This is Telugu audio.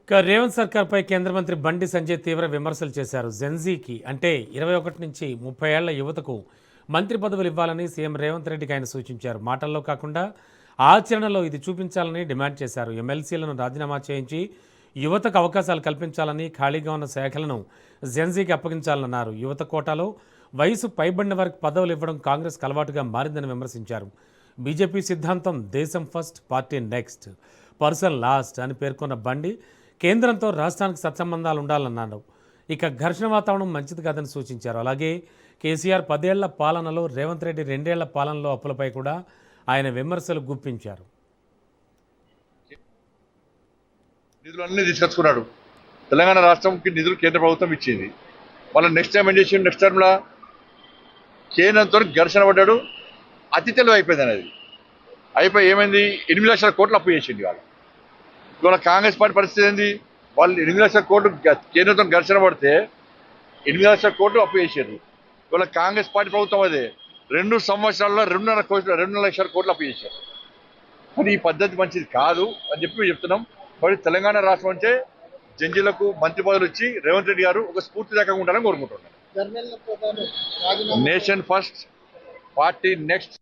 ఇక రేవంత్ సర్కార్పై కేంద్ర మంత్రి బండి సంజయ్ తీవ్ర విమర్శలు చేశారు. జెన్జీకి అంటే 21 నుంచి 30 ఏళ్ల యువతకు మంత్రి పదవులు ఇవ్వాలని సీఎం రేవంత్ రెడ్డికి ఆయన సూచించారు. మాటల్లో కాకుండా ఆచరణలో ఇది చూపించాలని డిమాండ్ చేశారు. ఎమ్మెల్సీలను రాజీనామా చేయించి యువతకు అవకాశాలు కల్పించాలని, ఖాళీగా ఉన్న శాఖలను జెన్జీకి అప్పగించాలన్నారు. యువత కోటాలో వయసు పైబడిన వారికి పదవులు ఇవ్వడం కాంగ్రెస్కు అలవాటుగా మారిందని విమర్శించారు. బీజేపీ సిద్ధాంతం దేశం first, party next, person last అని పేర్కొన్న బండి కేంద్రంతో రాష్ట్రానికి సత్సంబంధాలు ఉండాలన్నారు. ఇక ఘర్షణ వాతావరణం మంచిది కాదని సూచించారు. అలాగే కేసీఆర్ 10 ఏళ్ల పాలనలో, రేవంత్ రెడ్డి 2 ఏళ్ల పాలనలో అప్పులపై కూడా ఆయన విమర్శలు గుప్పించారు. నిధులన్నీ తీసుకొచ్చుకున్నాడు. తెలంగాణ రాష్ట్రంకి నిధులు కేంద్ర ప్రభుత్వం ఇచ్చింది. మళ్ళీ నెక్స్ట్ టైం ఏం చేసి నెక్స్ట్ టైంలో కేంద్రంతో ఘర్షణ పడ్డాడు. అతి తెలివి అయిపోయింది అనేది. అయిపోయి ఏమైంది, 8 లక్షల కోట్లు అప్పు చేసింది వాళ్ళు. ఇవాళ కాంగ్రెస్ పార్టీ పరిస్థితి ఏంది, వాళ్ళు 8 లక్షల కోట్లు కేంద్రంతో ఘర్షణ పడితే 8 లక్షల కోట్లు అప్పు చేసారు. ఇవాళ కాంగ్రెస్ పార్టీ ప్రభుత్వం అదే 2 సంవత్సరాల్లో 2.5 లక్షల కోట్లు అప్పు చేశారు. మరి ఈ పద్ధతి మంచిది కాదు అని చెప్పి చెప్తున్నాం. మరి తెలంగాణ రాష్ట్రం అంటే జంజీలకు మంత్రి పదవులు ఇచ్చి రేవంత్ రెడ్డి గారు ఒక స్ఫూర్తిదాయకంగా ఉండాలని కోరుకుంటున్నాను. Nation first, party next.